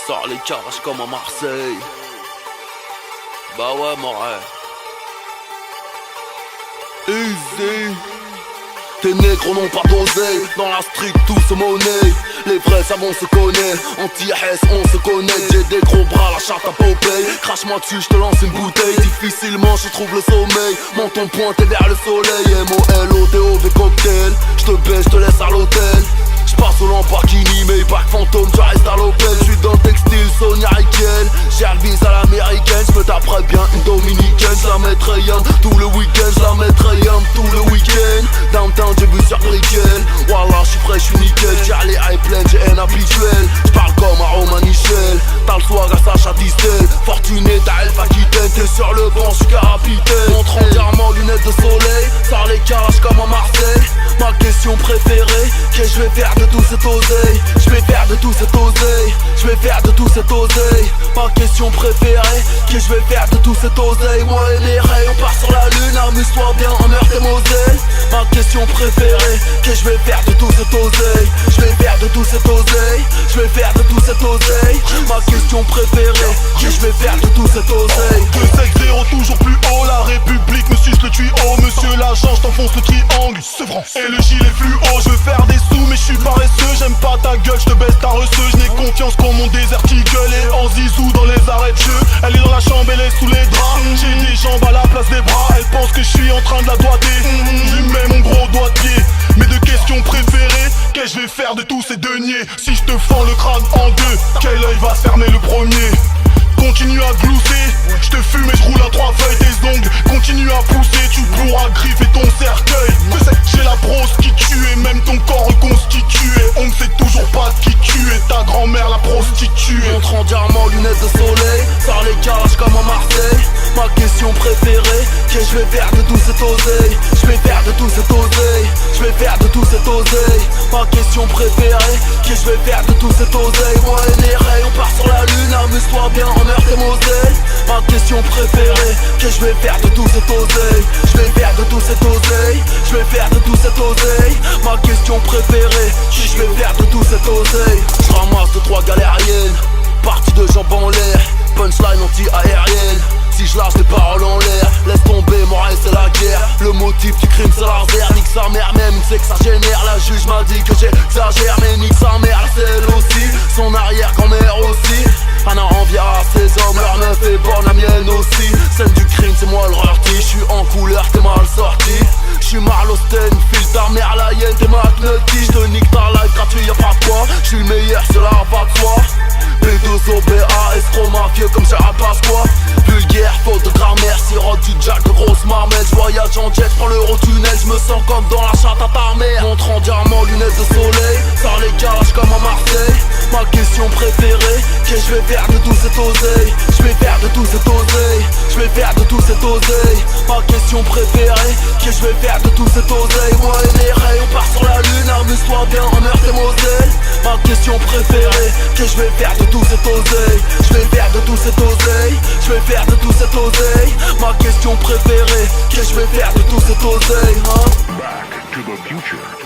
Sors les carages comme à Marseille. Bah ouais, mon rêve. Easy. Tes négros n'ont pas d'oseille. Dans la street tout se monnaie. Les vrais savants se connaissent. Anti-S on se connaît. J'ai des gros bras, la charte à Popeye. Crache-moi dessus, je te lance une bouteille. Difficilement je trouve le sommeil. Menton pointé vers le soleil. MOLOTOV cocktail. Je te baisse, je te laisse à l'hôtel. J'passe au Lamborghini, Maybach fantôme, tu restes à l'Opel. J'suis dans le textile, Sonia Riquel. J'ai le bise à l'américaine, j'me taperais bien une dominicaine. J'la mettrais yam tout le week-end, j'la mettrais yam tout le week-end. Downtown j'ai vu sur Brickell. Wallah j'suis frais, j'suis nickel. J'ai les high pleines, j'ai un habituel. J'parle comme à Romain Michel. T'as le swag à Sacha Distel. Fortuné t'as Elf Aquitaine. T'es sur le banc, j'suis capitaine. Montre entièrement lunettes de soleil. Sors les carages comme à Marseille. Ma question préférée, qu'est-ce que je vais faire de tout cet oseille? Je vais faire de tout cet oseille. Je vais faire de tout cet oseille. Ma question préférée, qu'est-ce que je vais faire de tout cet oseille? Moi et mes rayons, on part sur la lune. Amuse-toi bien en Meurthe et Moselle. Ma question préférée, qu'est-ce que je vais faire de tout cet oseille? Je vais faire de tout cet oseille. Je vais faire de tout cet oseille. Ma question préférée, qu'est-ce que je vais faire de tout cet oseille? 2-5-0 toujours plus haut. La République me suce le tuyau. Monsieur l'agent, je t'enfonce le triangle. C'est vrai. Et le gilet fluo, je veux faire des sous mais je suis paresseux. J'aime pas ta gueule, je te baisse ta receuse. Je n'ai confiance qu'en mon déserticle. Et en zizou dans les arrêts de jeu. Elle est dans la chambre, elle est sous les draps. J'ai des jambes à la place des bras. Elle pense que je suis en train de la doigter. Je lui mets mon gros doigt de pied. Mes deux questions préférées, qu'est-ce que je vais faire de tous ces deniers? Si je te fends le crâne en deux, quel œil va se fermer le premier? Continue à glousser, je te fume et je roule à 3 feuilles des ongles. Continue à pousser, tu pourras griffer ton cercueil. J'ai la brosse qui tue et même ton corps reconstitué. On ne sait toujours pas qui tu es, ta grand-mère la prostituée. Montre en diamant, lunettes de soleil. Sors les carages comme à Marseille. Ma question préférée, qu'est-ce que je vais faire de tout cet oseille? Je vais faire de tout cet oseille. Je vais faire de tout cet oseille. Ma question préférée, qu'est-ce que je vais faire de tout cet oseille? Moi et les rayons, on part sur la lune. Amuse-toi bien en Meurthe et Moselle. Ma question préférée, qu'est-ce que je vais faire de tout cet oseille? Je vais faire de tout cet oseille. Je vais faire de tout cet oseille. Ma question préférée, qu'est-ce que je vais faire de tout cet oseille? Je ramasse 2-3 galériennes, partie de jambes en l'air, punchline anti-aérienne. Si je lâche des paroles en l'air, laisse tomber, mon rêve c'est la guerre. Le motif du crime c'est laser, nique sa mère même, c'est que ça génère. La juge m'a dit que j'exagère, mais nique sa mère, c'est elle aussi. Son arrière-grand-mère aussi. Un an envie à ses hommes, leur meuf est bonne, la mienne aussi. Scène du crime c'est moi le rarty, j'suis en couleur, t'es mal sorti. J'suis Marlo Stenfield, ta mère la hyène, t'es McNulty. J'te nique ta life gratuit, y'a pas de quoi. J'suis le meilleur, cela va de soi. B2OBA, escroc mafieux comme Gérard Pasqua. Vulgaire, faute de grammaire, sirote du jack de grosse marmette. J'voyage en jet, j'prends l'Eurotunnel, j'me sens comme dans la chatte à ta mère. Montre en diamant, lunettes de soleil. Sors les carages comme à Marseille. Ma question préférée, qu'est-ce que je vais faire de tout cet oseille? Je vais faire de tout cet oseille. Je vais faire de tout cet oseille. Ma question préférée, qu'est-ce que je vais faire de tout cet oseille? Moi et les rayons, on part sur la lune. Amuse-toi bien en Meurthe et Moselle. Ma question préférée, qu'est-ce que je vais faire de tout cet oseille? Je vais faire de tout cet oseille. Je vais faire de tout cet oseille. Ma question préférée, qu'est-ce que je vais faire de tout cet oseille, hein? Back to the future.